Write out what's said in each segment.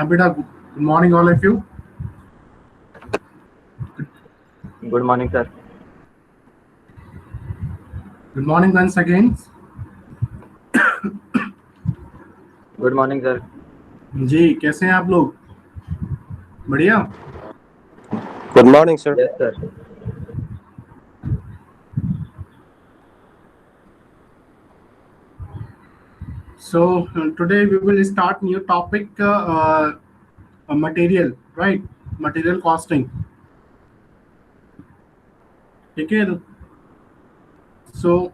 Abida, good morning, all of you. Good morning, sir. Good morning once again. Good morning, sir. जी कैसे हैं आप लोग? बढ़िया. Good morning, sir. Yes, sir. So today we will start new topic, material, right? Material costing. ठीक है. So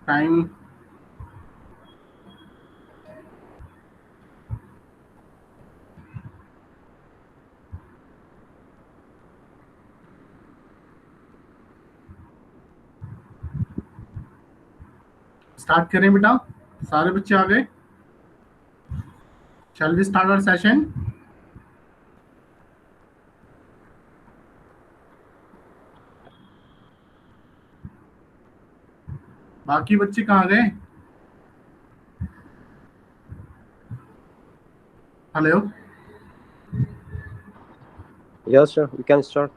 time. Start करें बेटा. सारे बच्चे आ गए. Shall we start our session? बाकी बच्चे कहाँ गए? Hello. Yes, sir. We can start.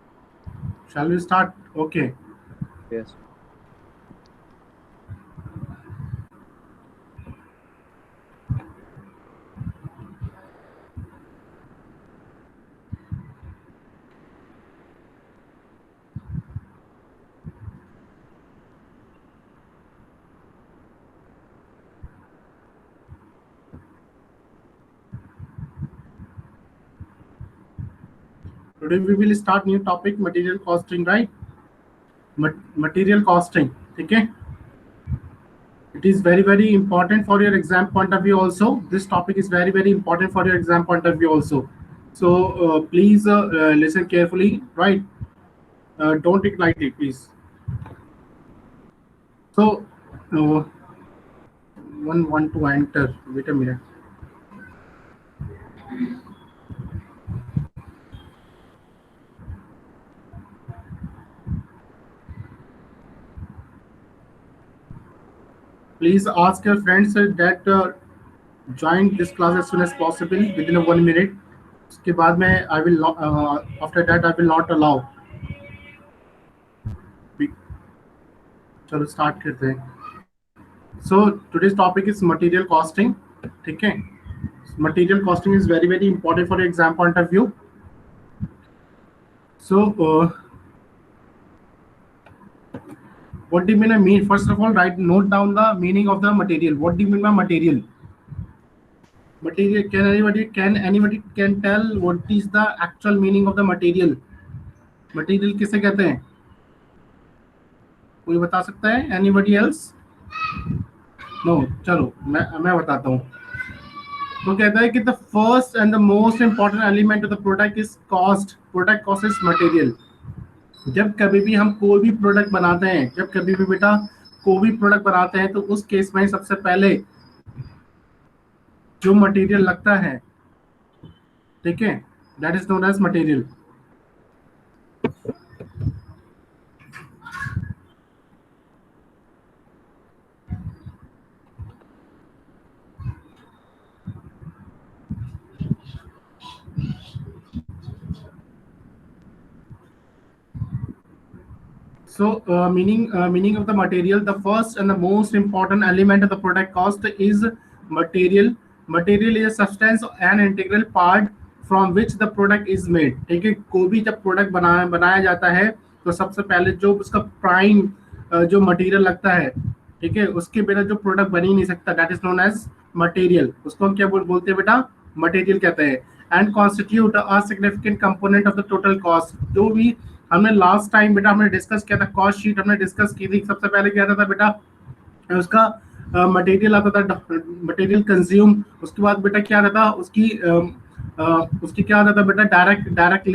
Shall we start? Okay. Yes. Today we will start new topic, material costing, right? Material costing. ठीक है. It is very important for your exam point of view also. This topic is very important for your exam point of view also. So please listen carefully, right? Don't take lightly, please. So one want to enter. Wait a minute. Please ask your friends that join this class as soon as possible within 1 minute. उसके बाद में I will not, after that I will not allow. चलो start करते हैं. So today's topic is material costing. ठीक है. Material costing is very important for your exam point of view. So what do you mean? First of all, note down the meaning of the material. What do you mean by material? Material. Can anybody tell what is the actual meaning of the material? Material किसे कहते हैं? कोई बता सकता है? Anybody else? No. चलो मैं बताता हूँ. तो कहता है कि the first and the most important element of the product is cost. Product cost is material. जब कभी भी हम कोई भी प्रोडक्ट बनाते हैं, जब कभी भी बेटा कोई भी प्रोडक्ट बनाते हैं, तो उस केस में सबसे पहले जो मटेरियल लगता है, ठीक है, that is known as material. So meaning of the material, the first and the most important element of the product cost is material. Material is a substance and integral part from which the product is made. ठीक है. कोई भी जब product बनाया जाता है तो सबसे पहले जो उसका प्राइम जो मटेरियल लगता है, ठीक है, उसके बिना जो प्रोडक्ट बन ही नहीं सकता, that is known as material. उसको हम क्या बोलते हैं बेटा? मटेरियल कहते हैं. And constitute a significant component of the total cost. जो भी हमने लास्ट टाइम बेटा हमने डिस्कस किया था, कॉस्ट शीट हमने डिस्कस की थी. सबसे पहले क्या था बेटा? उसका मटेरियल आता था, मटेरियल कंज्यूम. उसके बाद बेटा क्या आता था? उसकी क्या आता था बेटा? Direct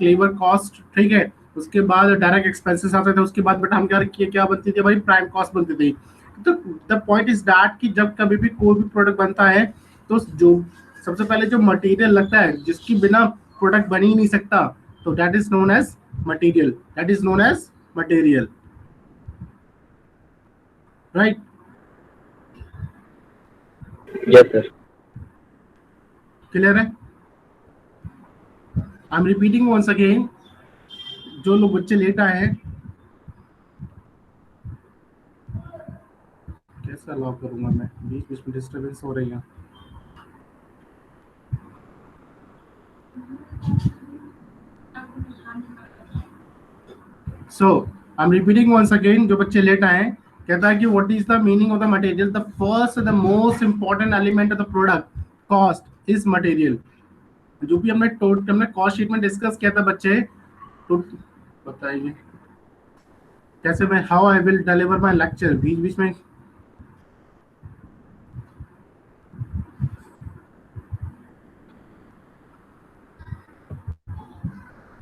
labour cost. ठीक है. उसके बाद डायरेक्ट एक्सपेंसेस आते थे. उसके बाद बेटा हम क्या बनती थी भाई? प्राइम कॉस्ट बनती थी. तो द पॉइंट इज दैट कि जब कभी भी कोई भी प्रोडक्ट बनता है तो जो सबसे पहले जो मटेरियल लगता है, जिसकी बिना प्रोडक्ट बन ही नहीं सकता, तो that is known as material. That is known as material, right? Yes, sir. Clear है? I am repeating once again, जो लोग बच्चे लेट आए हैं कैसे अलाउ करूंगा मैं, बीच बीच में डिस्टर्बेंस हो रही है। So I am repeating once again, जो बच्चे लेट आए हैं, कहता है कि what is the meaning of the material, the first the most important element of the product cost is material. जो भी हमने कॉस्ट शीट में डिस्कस किया था बच्चे, तो बताइए कैसे मैं, how I will deliver my lecture, बीच बीच में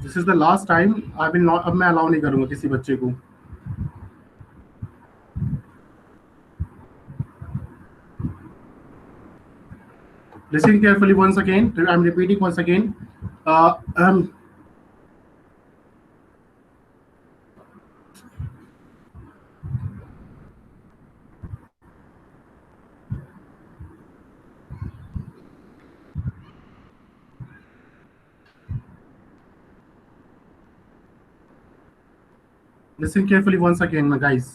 this is the last time, I will not, अब मैं अलाउ नहीं करूंगा किसी बच्चे को। Listen carefully once again. I'm repeating once again. Listen carefully once again, guys.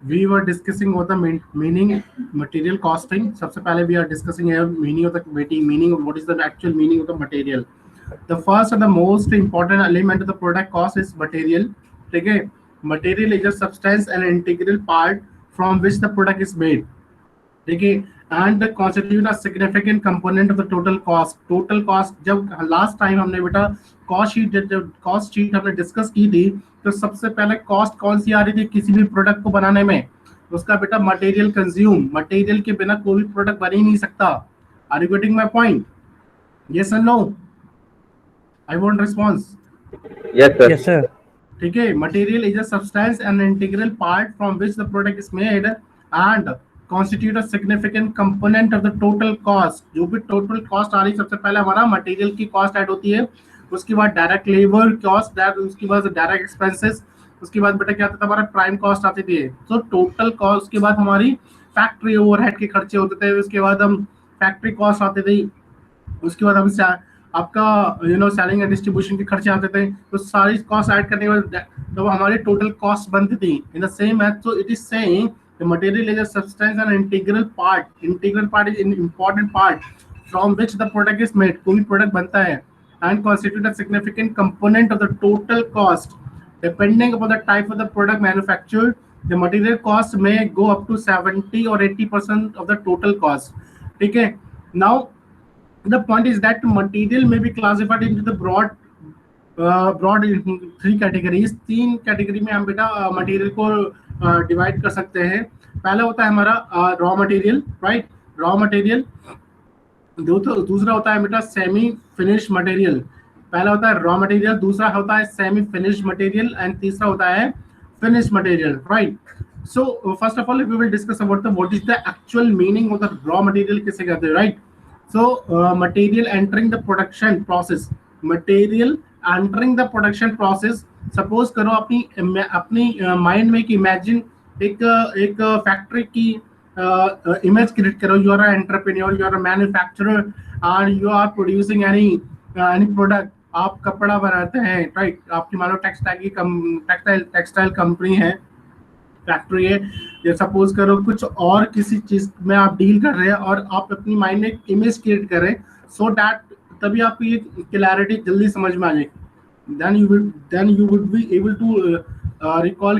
We were discussing what the meaning material costing. सबसे पहले we are discussing here meaning of the meaning of what is the actual meaning of the material. The first and the most important element of the product cost is material. ठीक है, material is a substance and integral part from which the product is made. ठीक है, and constitute a significant component of the total cost. Total cost, जब last time हमने बेटा cost sheet हमने discuss की थी, तो सबसे पहले कॉस्ट कौन सी आ रही थी किसी भी प्रोडक्ट को बनाने में, उसका बेटा मटेरियल कंज्यूम। मटेरियल के बिना कोई भी प्रोडक्ट बन ही नहीं सकता। Are you getting my point? Yes और no? I want response. Yes, sir. Yes, sir. ठीक है, material is a substance and integral part from which the product is made and constitute a significant component of the total cost. जो भी total cost आ रही है, सबसे पहले हमारा material की कॉस्ट ऐड होती है, उसके बाद डायरेक्ट लेबर कॉस्ट, उसके बाद डायरेक्ट एक्सपेंसेस, उसके बाद बेटा क्या आता था हमारा प्राइम कॉस्ट आती थी। तो टोटल कॉस्ट के बाद हमारी फैक्ट्री ओवरहेड के खर्चे होते थे, उसके बाद हम फैक्ट्री कॉस्ट आते थे, उसके बाद हम आपका सेलिंग एंड डिस्ट्रीब्यूशन के खर्चे आते थे। तो सारी कॉस्ट ऐड करने के बाद तो हमारी टोटल कॉस्ट बनती थी। In the same math, so it is saying the material is a substance and integral part is an important part from which the product is made. कोई भी प्रोडक्ट बनता है and constitute a significant component of the total cost. Depending upon the type of the product manufactured, the material cost may go up to 70 or 80% of the total cost. ठीक है, now the point is that material may be classified into the broad three categories. तीन category में हम बेटा material को divide कर सकते हैं। पहला होता है हमारा raw material, right, raw material. दूसरा होता है बेटा सेमी फिनिश मटेरियल। पहला होता है रॉ मटेरियल, दूसरा होता है सेमी फिनिश मटेरियल एंड तीसरा होता है finish material, right. So first of all we will discuss about the what is the actual meaning of the raw material, किसे कहते हैं, right. So material entering the production process, material entering the production process. Suppose करो अपनी mind में imagine एक factory की image create करो, you are an entrepreneur, you are a manufacturer and you are producing any product। आप कपड़ा बनाते हैं, राइट, आपकी मान लो टेक्सटाइल कंपनी है, फैक्ट्री है, या सपोज करो कुछ और किसी चीज में आप डील कर रहे हैं और आप अपनी माइंड में एक इमेज क्रिएट कर रहे हैं, सो दैट तभी आपको ये क्लैरिटी जल्दी समझ में आ जाएगी। then you would be able to recall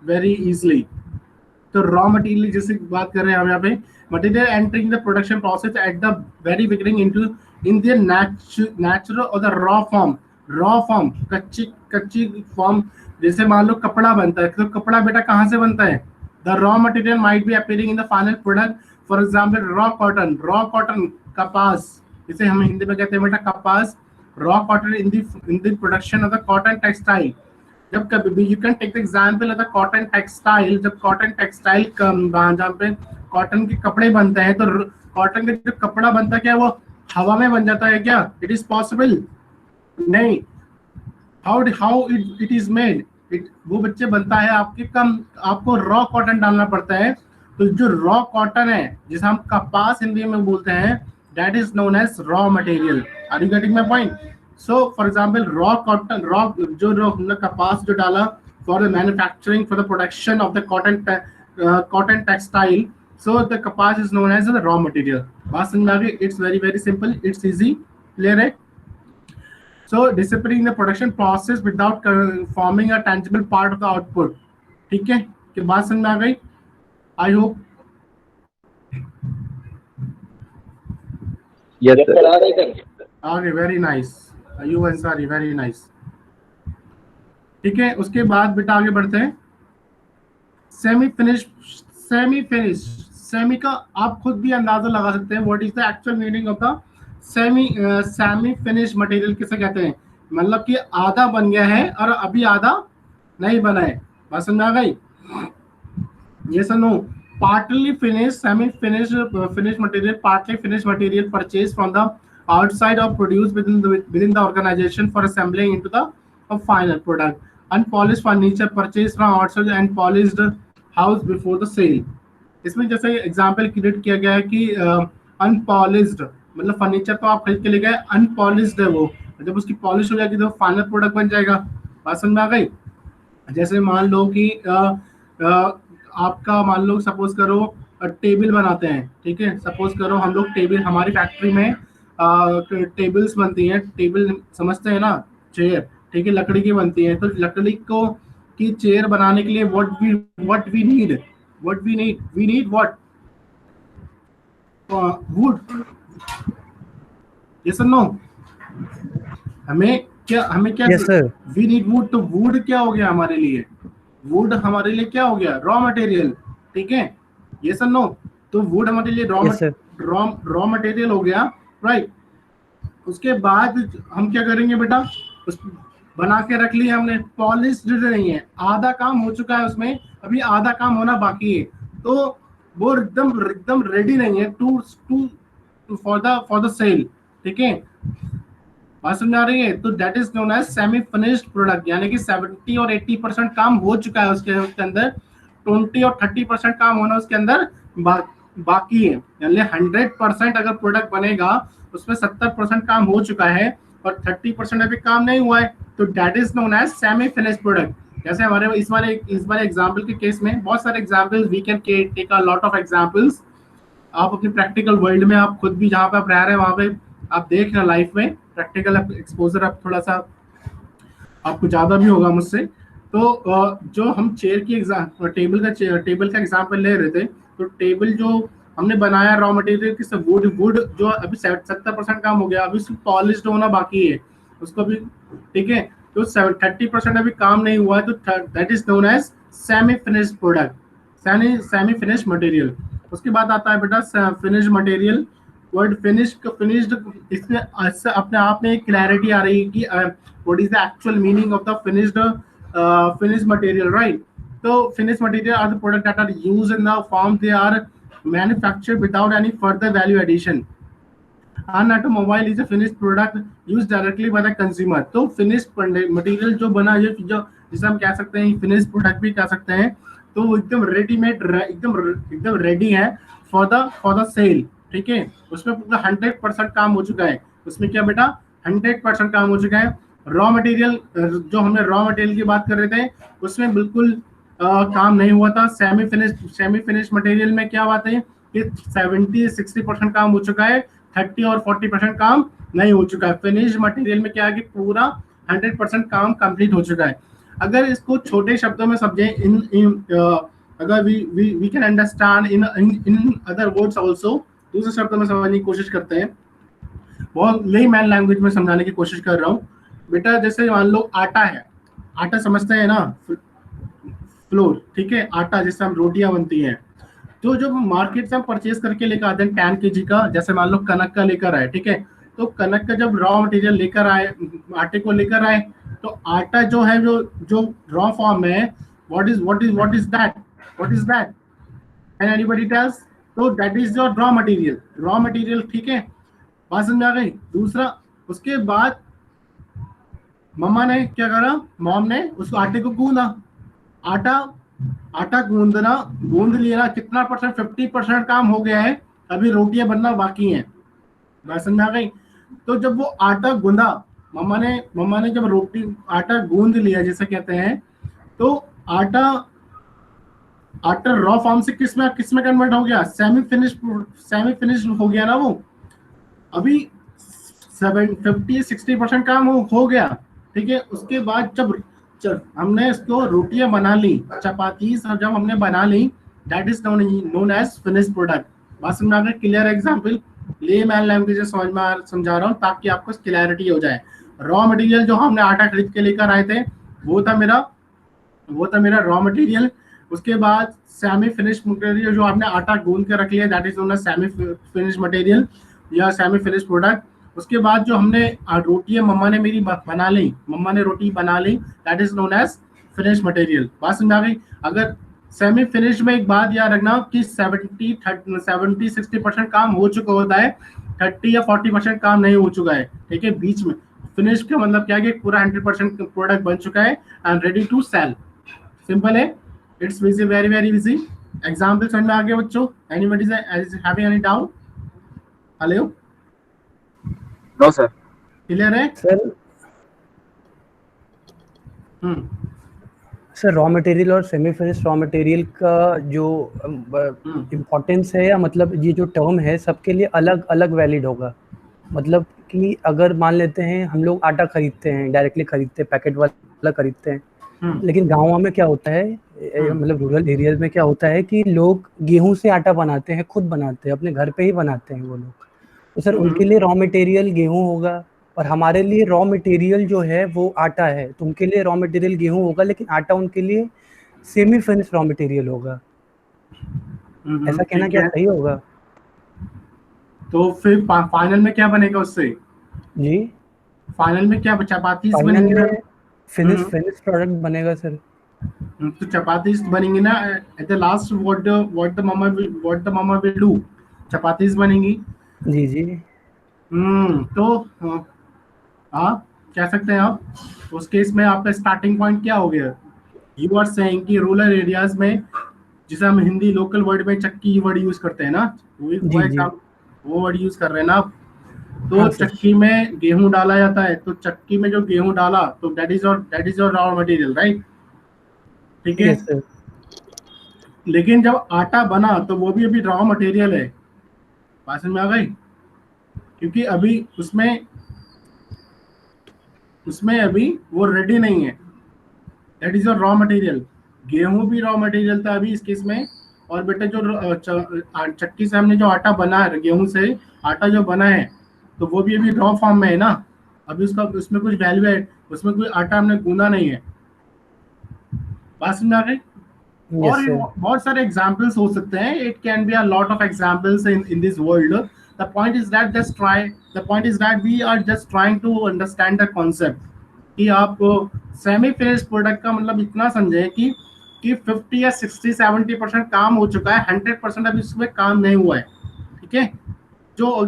very easily। तो रॉ मटेरियल जैसे बात कर रहे हैं हम यहाँ पे, material entering the production process at the very beginning in the natural और द रॉ फॉर्म कच्ची फॉर्म। जैसे मान लो कपड़ा बनता है, तो कपड़ा बेटा कहाँ से बनता है? The raw material might be appearing in the final product. For example raw cotton कपास, जिसे हम हिंदी में कहते हैं बेटा कपास, raw cotton in the production of the cotton textile. जब कभी you can take the example of the cotton textile, जब कॉटन टेक्सटाइल जहाँ पे कॉटन के कपड़े बनते हैं, तो कॉटन का जो कपड़ा बनता है क्या वो हवा में बन जाता है क्या? इट इज पॉसिबल नहीं। हाउ इट इज मेड, वो बच्चे बनता है आपको रॉ कॉटन डालना पड़ता है, तो जो रॉ कॉटन है जिसे हम कपास हिंदी में बोलते हैं, that is known as raw material. Are you getting my point? So for example raw cotton, raw जो हमने कपास जो डाला for the manufacturing, for the production of the cotton textile, so the kapas is known as the raw material. बात समझ में आ गई? It's very simple, it's easy, clear है? So disciplining the production process without forming a tangible part of the output. ठीक है, कि बात समझ में आ गई? I hope. Yes, sir. Okay, very nice. You Ansari, very nice. ठीक है, उसके बाद बेटा आगे बढ़ते हैं। सेमी फिनिश सेमी का आप खुद भी अंदाजा लगा सकते हैं। What is the actual meaning of the semi finish material किसे कहते हैं? मतलब कि आधा बन गया है और अभी आधा नहीं बना है। बात समझ आ गई? ये सुनो, partly finish semi finish material, partly finish material purchase from the outside or produced within the organization for assembling into the final product. Unpolished furniture purchased from outside and polished house before the sale. इसमें जैसे example create किया गया है कि unpolished मतलब furniture तो आप खरीद के ले गए, अनपॉलिश्ड है वो, जब उसकी पॉलिश हो जाएगी तो फाइनल प्रोडक्ट बन जाएगा। बात समझ में आ गई? जैसे मान लो कि आपका मान लो सपोज करो टेबल बनाते हैं, ठीक है, सपोज करो हम लोग टेबल, हमारी फैक्ट्री में टेबल्स बनती हैं, टेबल समझते हैं ना, चेयर, ठीक है, लकड़ी की बनती है। तो लकड़ी को की चेयर बनाने के लिए what we need what wood. Yes और नो? हमें क्या Yes, sir. We need wood. तो वुड क्या हो गया हमारे लिए? वुड हमारे लिए क्या हो गया? Raw material. ठीक है, यस और नो? तो वुड हमारे लिए Yes, sir. रॉ मटेरियल हो गया, राइट। उसके बाद हम क्या करेंगे बेटा? उस बना के रख लिया हमने, पॉलिश्ड नहीं है, आधा काम हो चुका है उसमें, अभी आधा काम होना बाकी है, तो वो एकदम रेडी नहीं है टू फॉर द सेल। ठीक है, बात समझ आ रही है? तो that is known as semi finished product, यानी कि 70 और 80% काम हो चुका है उसके अंदर, 20 और 30% काम होना उसके अंदर बाकी है। यानी 100% अगर प्रोडक्ट बनेगा उसमें 70% काम हो चुका है और 30% अभी काम नहीं हुआ है, तो that is known as semi finished product. जैसे हमारे इस बारे एग्जांपल के केस में बहुत सारे examples, we can take a lot of examples. आप अपनी प्रैक्टिकल वर्ल्ड में आप खुद भी जहाँ पे आप रह रहे हैं वहाँ पे आप देख रहे हैं लाइफ में, प्रैक्टिकल एक्सपोजर आप थोड़ा सा आपको ज़्यादा भी होगा मुझसे। तो जो हम चेयर की टेबल का एग्जांपल ले रहे थे, तो टेबल जो हमने बनाया रॉ मटेरियल किससे? वुड जो अभी 70% काम हो गया, अभी उसको पॉलिश्ड होना बाकी है उसको भी। ठीक है, तो 30% अभी काम नहीं हुआ है, तो that is known as semi finished product, semi finished material. उसके बाद आता है बेटा फिनिश मटेरियल। वर्ड फिनिश्ड इसमें अपने आप में एक क्लैरिटी आ रही है कि what is the actual meaning of the finished material, right. तो finished material are the product that are used in the form they are manufactured without any further value addition. An automobile is a finished product used directly by the consumer. तो finished material जो बना है, जो जिसे हम कह सकते हैं finished product भी कह सकते हैं, तो वो एकदम रेडीमेड, एकदम रेडी है फॉर द सेल। ठीक है, उसमें पूरा 100% काम हो चुका है। उसमें क्या बेटा? 100% काम हो चुका है। रॉ मटेरियल, जो हमने रॉ मटेरियल की बात कर रहे थे, उसमें बिल्कुल काम नहीं हुआ था। सेमी फिनिश मटेरियल में क्या बात है कि 70-60% काम हो चुका है, 30 और 40% काम नहीं हो चुका है। फिनिश मटेरियल में क्या है कि पूरा 100% काम कंप्लीट हो चुका है। अगर इसको छोटे शब्दों में समझें, अगर we can understand in other words also, दूसरे शब्दों में समझने की कोशिश करते हैं, बहुत लेमैन लैंग्वेज में समझाने की कोशिश कर रहा हूँ बेटा। जैसे मान लो आटा है, आटा समझते हैं ना, फ्लोर, ठीक है, आटा जिससे हम रोटियां बनती हैं, तो जो मार्केट से हम परचेज करके लेकर आते हैं 10 kg का, जैसे मान लो कनक का लेकर आए, ठीक है, तो कनक का जब रॉ मटेरियल लेकर आए, आटे को लेकर आए, तो आटा जो है जो रॉ फॉर्म में है, what is that can anybody tells? तो that is your raw material. ठीक है, बात समझ आ गई? दूसरा, उसके बाद मम्मा ने क्या करा, मॉम ने उसको आटे को गूंदा, आटा आटा गूंद लिया, कितना परसेंट, 50% काम हो गया है, अभी रोटियां बनना बाकी हैं। बात समझ आ गई? तो जब वो आटा गूंदा, मम्मा ने जब रोटी आटा गूंद लिया जैसे कहते हैं, तो आटा आटा रॉ फॉर्म से किस में कन्वर्ट हो गया, सेमी फिनिश हो गया ना वो। अभी 50-60% काम हो गया, ठीक है। उसके बाद जब हमने इसको रोटियां बना ली, चपाती जब हमने बना ली, that is known as finish product. बात समझ में, clear example layman language समझा रहा हूँ ताकि आपको क्लैरिटी हो जाए। रॉ मटेरियल जो हमने आटा खरीद के लेकर आए थे, वो था मेरा रॉ मटेरियल। उसके बाद सेमी फिनिश मटेरियल जो आपने आटा गूंद के रख लिया, that is known as semi finish material या सेमी फिनिश प्रोडक्ट। उसके बाद जो हमने रोटियां मम्मा ने रोटी बना ली, that is known as finish material. बात समझ आ गई? अगर सेमी फिनिश में एक बात याद रखना कि 70-60% काम हो चुका होता है, 30 या 40% काम नहीं हो चुका है, ठीक है। बीच में फिनिश का मतलब क्या है कि पूरा 100% प्रोडक्ट बन चुका है and ready to sell. Simple है, it's very very easy. Example समझ में आ गया बच्चों? Anybody is having any doubt? Hello, no sir. Clear है? सर सर रॉ मटेरियल और सेमी फिनिश रॉ मटेरियल का जो इम्पोर्टेंस है, या मतलब ये जो टर्म है सबके लिए अलग अलग वैलिड होगा। मतलब कि अगर मान लेते हैं हम लोग आटा खरीदते हैं, डायरेक्टली खरीदते हैं, पैकेट वाला खरीदते हैं, लेकिन गाँव में क्या होता है, मतलब रूरल एरियाज में क्या होता है कि लोग गेहूं से आटा बनाते हैं, खुद बनाते हैं, अपने घर पे ही बनाते हैं वो लोग। तो सर उनके लिए रॉ मटेरियल गेहूं होगा और हमारे लिए रॉ मटेरियल जो है वो आटा है। तो उनके लिए रॉ मटेरियल गेहूं होगा, लेकिन आटा उनके लिए सेमी फिनिश रॉ मटेरियल होगा। ऐसा कहना क्या सही होगा? तो फिर फाइनल में क्या बनेगा उससे? जी, फाइनल में क्या चपाती फाइनल बनेंगी ना? में फिनिश प्रोडक्ट बनेगा सर। तो चपाती बनेंगी ना at the last. What the mama will do, chapati बनेंगी। जी जी। तो हाँ, कह सकते हैं आप। उस केस में आपका स्टार्टिंग पॉइंट क्या हो गया? यू आर सेइंग कि रूरल एरियाज में, जिसे हम हिंदी लोकल वर्ड में चक्की वर्ड यूज करते हैं ना, वो वर्ड यूज कर रहे हैं ना आप। तो हाँ, चक्की में गेहूं डाला जाता है, तो चक्की में जो गेहूं डाला, तो that is your raw material, right? ठीक है। Yes sir. लेकिन जब आटा बना तो वो भी अभी रॉ मटेरियल है। बात समझ में आ गई? क्योंकि अभी उसमें अभी वो रेडी नहीं है, that is your raw material. गेहूं भी रॉ मटेरियल था अभी इस केस में। और बेटा जो चक्की से हमने जो आटा बना है, गेहूं से आटा जो बना है, तो वो भी अभी रॉ फॉर्म में है ना। अभी उसमें कुछ वैल्यू है, उसमें कोई आटा हमने गूंदा नहीं है। बात समझ आ गई? और बहुत सारे एग्जाम्पल्स हो सकते हैं। It can be a lot of examples in this world. The point is that we are just trying to understand the concept कि आप सेमी फिनिश प्रोडक्ट का मतलब इतना समझे कि 50 या 60-70% काम हो चुका है, 100% अभी उसमें काम नहीं हुआ है, ठीक है। जो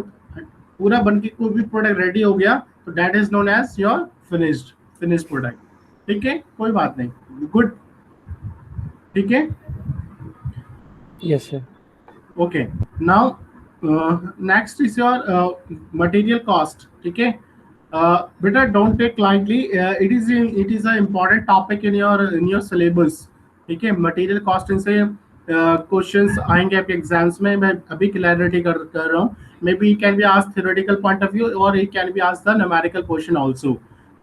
पूरा बनके कोई भी प्रोडक्ट रेडी हो गया, तो that is known as your finished product, ठीक है। कोई बात नहीं, गुड, ठीक है। Yes sir. Okay, now next is your material cost, ठीक है। बेटा don't take lightly, it is a important topic in your syllabus, ठीक है। मटेरियल कॉस्टिंग से क्वेश्चंस आएंगे आपके एग्जाम्स में। मैं अभी क्लैरिटी कर रहा हूँ। May be can be asked theoretical point of view और it can be asked the numerical question also,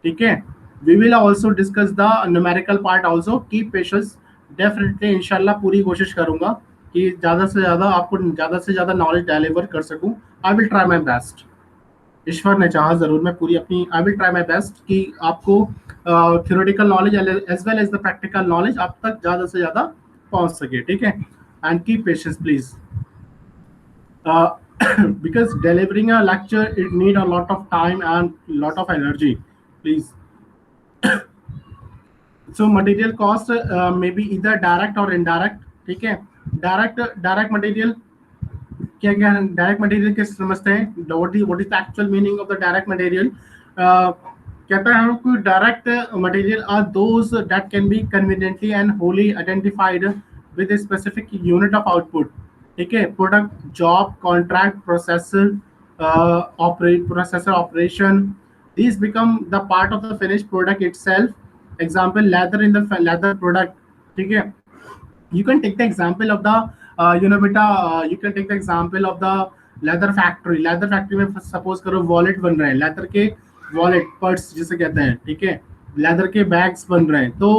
ठीक है। We will also discuss the numerical part also. Keep patience, definitely इंशाल्लाह पूरी कोशिश करूंगा कि ज़्यादा से ज़्यादा नॉलेज डिलीवर कर सकूं। I will try my best. ईश्वर ने चाहा जरूर, मैं पूरी अपनी I will try my best कि आपको theoretical knowledge as well as the practical knowledge आप तक ज़्यादा से ज़्यादा पहुंच सके, ठीक है। And keep patience please, because delivering a lecture it need a lot of time and lot of energy, please. So material cost may be either direct or indirect, ठीक है। डायरेक्ट मटेरियल क्या डायरेक्ट मटेरियल के समझते हैं। What is the actual meaning of the direct material? कहता है हमको direct material are those that can be conveniently and wholly identified with a specific unit of output. ठीक है, product, job, contract, processor operation, these become the part of the finished product itself. Example, leather in the leather product. ठीक है, you can take the example of the you can take the example of the leather factory. leather factory में suppose करो wallet बन रहे हैं, leather के wallet, purse जिसे कहते हैं. ठीक है, leather के bags बन रहे हैं. तो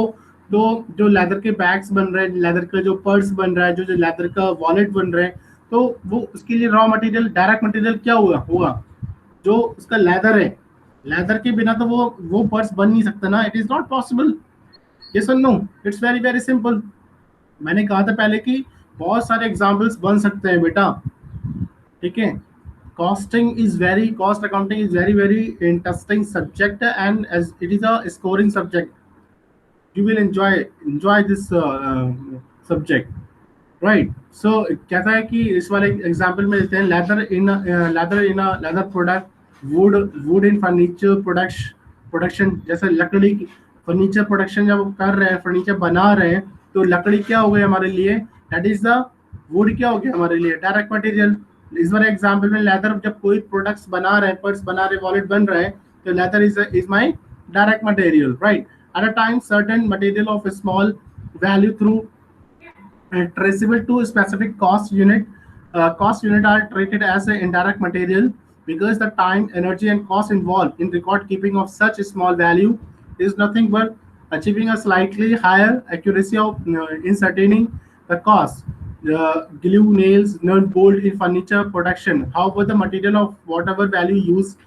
जो leather के bags बन रहे हैं, leather का जो पर्स बन रहा है, जो leather का wallet बन रहे हैं, तो वो उसके लिए रॉ मटेरियल, डायरेक्ट मटेरियल क्या होगा जो उसका लेदर है. लेदर के बिना तो वो पर्स बन नहीं सकता ना. It is not possible. Yes और no? It's very very simple. मैंने कहा था पहले कि बहुत सारे एग्जांपल्स बन सकते हैं बेटा. ठीक है, cost accounting is very very interesting subject and as it is a scoring subject. You will enjoy this subject, right. So कहता है कि इस वाले एग्जांपल में लेते हैं leather in leather product, wood in furniture production. जैसे लकड़ी फर्नीचर प्रोडक्शन जब कर रहे हैं, फर्नीचर बना रहे हैं, तो लकड़ी क्या हो गई हमारे लिए, दैट इज द वुड. क्या हो गया हमारे लिए, डायरेक्ट मटेरियल. इस बार एग्जांपल में लेदर, जब कोई प्रोडक्ट्स बना रहे हैं, पर्स बना रहे, वॉलेट बन रहे हैं, तो leather is my direct material, right. At a time certain material of small value through traceable to a specific cost unit are treated as an indirect material because the time, energy and cost involved in record keeping of such a small value is nothing but achieving a slightly higher accuracy of in ascertaining the cost. Glue, nails, nut, bolt in furniture production. However, the material of whatever value used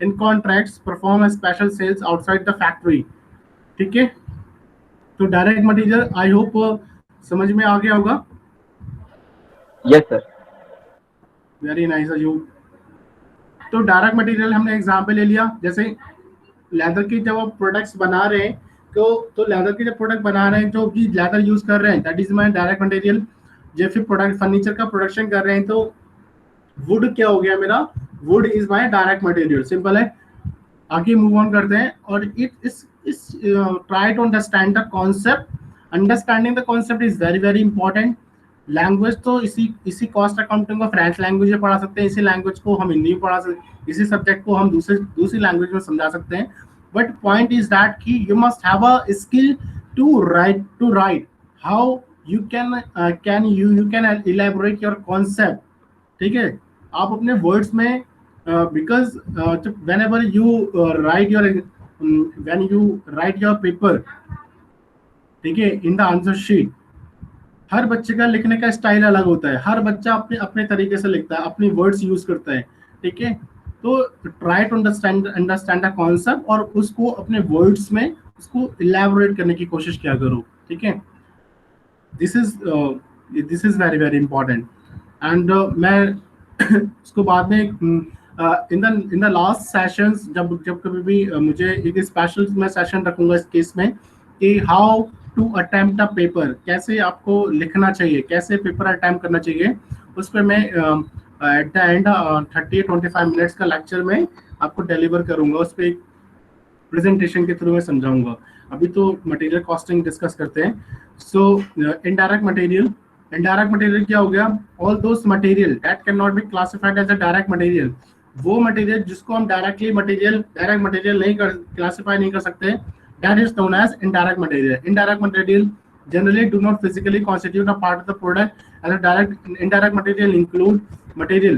in contracts perform a special sales outside the factory. ठीक है, तो direct material I hope समझ में आ गया होगा. Yes, sir. Very nice Ayub. तो direct material हमने एग्जांपल ले लिया. जैसे लेदर के जब आप प्रोडक्ट्स बना रहे हैं, तो लेदर के जब प्रोडक्ट बना रहे हैं, जो भी लेदर यूज कर रहे हैं, that is my direct material. जब फिर प्रोडक्ट फर्नीचर का प्रोडक्शन कर रहे हैं, तो वुड क्या हो गया मेरा, wood is my direct material. Simple है. आगे मूव ऑन करते हैं. और it is try to understand the concept. Understanding the concept is very very important. Language तो इसी कॉस्ट अकाउंटिंग को फ्रेंच लैंग्वेज में पढ़ा सकते हैं, इसी लैंग्वेज को हम हिंदी में पढ़ा सकते हैं, इसी सब्जेक्ट को हम दूसरी लैंग्वेज में समझा सकते हैं. बट पॉइंट इज दैट कि you must have a skill to write how you can elaborate your concept. ठीक है, आप अपने वर्ड्स में because whenever you write your paper, ठीक है, इन द आंसर शीट, हर बच्चे का लिखने का स्टाइल अलग होता है. हर बच्चा अपने तरीके से लिखता है, अपनी वर्ड्स यूज करता है. ठीक है, तो try to understand the concept और उसको अपने वर्ड्स में उसको इलैबोरेट करने की कोशिश किया करो. ठीक है, this is very very important. And मैं उसको बाद में इन द लास्ट सेशंस, जब कभी भी मुझे एक स्पेशल मैं सेशन रखूंगा इस केस में कि how to attempt a paper, कैसे आपको लिखना चाहिए, कैसे पेपर अटेम्प्ट करना चाहिए. उस पर मैं एट द एंड 30-25 मिनट्स का लेक्चर में आपको डिलीवर करूंगा. उस पर एक प्रेजेंटेशन के थ्रू मैं समझाऊंगा. अभी तो मटेरियल कॉस्टिंग डिस्कस करते हैं. सो इनडायरेक्ट मटेरियल क्या हो गया, all those material that can not be classified as a direct material. वो मटेरियल जिसको हम डायरेक्ट मटेरियल नहीं क्लासिफाई नहीं कर सकते, that is known as indirect material. Indirect material generally do not physically constitute a part of the product, and indirect material include material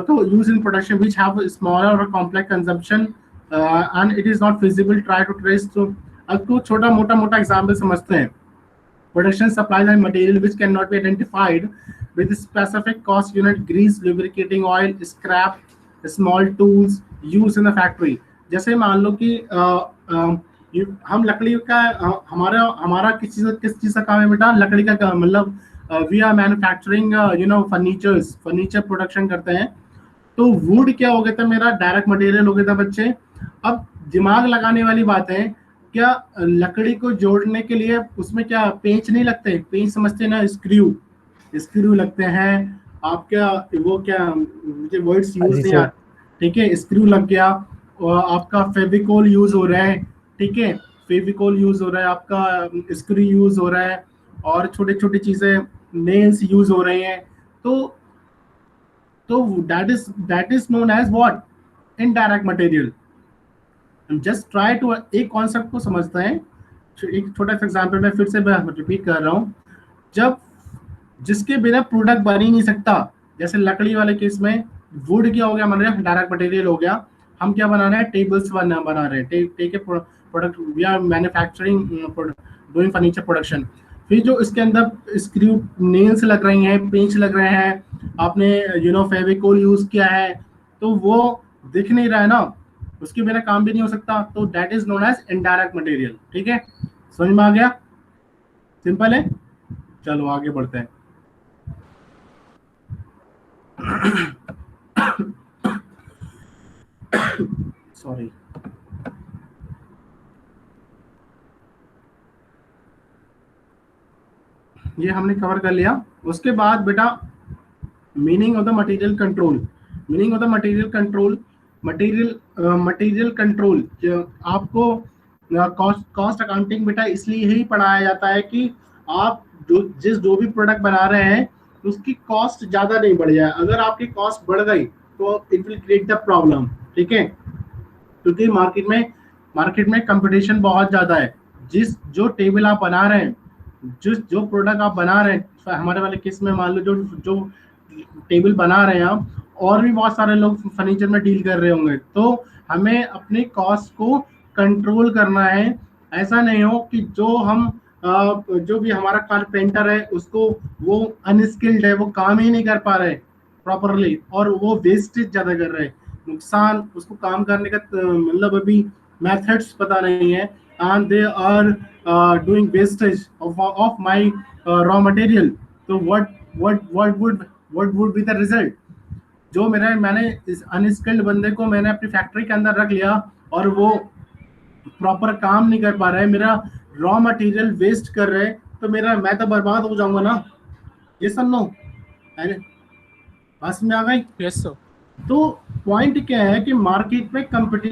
to use in production which have a smaller or complex consumption and it is not feasible try to trace to. अब तो छोटा मोटा example समझते हैं. Production supplies and material which cannot be identified with specific cost unit, grease, lubricating oil, scrap, small tools used in the factory. जैसे मान लो कि हम लकड़ी का हमारा किस चीज का काम है बेटा, लकड़ी का काम, मतलब we are manufacturing furniture production करते हैं. तो वुड क्या हो गया था, मेरा डायरेक्ट मटेरियल हो गया था बच्चे. अब दिमाग लगाने वाली बात है, क्या लकड़ी को जोड़ने के लिए उसमें क्या पेंच नहीं लगते, पेंच समझते हैं ना, स्क्रू लगते हैं. आप क्या वो क्या मुझे वर्ड्स यूज नहीं आते. ठीक है, स्क्रू लग गया आपका फेविकोल यूज हो रहा है, ठीक है, फेविकोल यूज हो रहा है, आपका स्क्रू यूज हो रहा है, और छोटी छोटी चीजें नेल्स यूज हो रही हैं, तो that is known as what, indirect material. Just try to एक कॉन्सेप्ट को समझते हैं। एक छोटा सा एग्जांपल मैं फिर से रिपीट कर रहा हूँ। जब जिसके बिना प्रोडक्ट बन ही नहीं सकता, जैसे लकड़ी वाले केस में वुड क्या हो गया, मान रहे डायरेक्ट मटेरियल हो गया, हम क्या बना रहे हैं, टेबल्स बना रहे हैं, take a product, we are manufacturing, doing furniture production. फिर जो इसके अंदर स्क्रू नेल्स लग रही हैं, पेंच लग रहे हैं, आपने फेविकोल यूज किया है, तो वो दिख नहीं रहा है ना, उसके बिना काम भी नहीं हो सकता, तो that is known as indirect material. ठीक है, समझ में आ गया? सिंपल है। चलो आगे बढ़ते हैं। सॉरी, ये हमने कवर कर लिया। उसके बाद बेटा meaning of the material control. Meaning of the material control, material control आपको कॉस्ट अकाउंटिंग बेटा इसलिए ही पढ़ाया जाता है कि आप जो भी प्रोडक्ट बना रहे हैं उसकी कॉस्ट ज्यादा नहीं बढ़ जाए। अगर आपकी कॉस्ट बढ़ गई तो it will create the problem. ठीक है, क्योंकि मार्केट में कंपटीशन बहुत ज्यादा है। जो टेबल आप बना रहे हैं, जो प्रोडक्ट आप बना रहे हैं, हमारे वाले केस में मान लो जो टेबल बना रहे हैं आप, और भी बहुत सारे लोग फर्नीचर में डील कर रहे होंगे, तो हमें अपनी कॉस्ट को कंट्रोल करना है। ऐसा नहीं हो कि जो भी हमारा कारपेंटर है उसको, वो अनस्किल्ड है, वो काम ही नहीं कर पा रहे प्रॉपरली, और वो वेस्टेज ज्यादा कर रहे हैं, नुकसान, उसको काम करने का मतलब अभी मेथड्स पता नहीं है, and they are doing wastage of my raw material. So what would be the result? जो मैंने इस अनस्किल्ड बंदे को मैंने अपनी फैक्ट्री के अंदर रख लिया और वो प्रॉपर काम नहीं कर पा रहा है, मेरा रॉ मटेरियल वेस्ट कर रहे हैं, तो मैं तो बर्बाद हो जाऊंगा ना। ये सब नो बस में आ गई। Yes sir. तो पॉइंट क्या है कि मार्केट में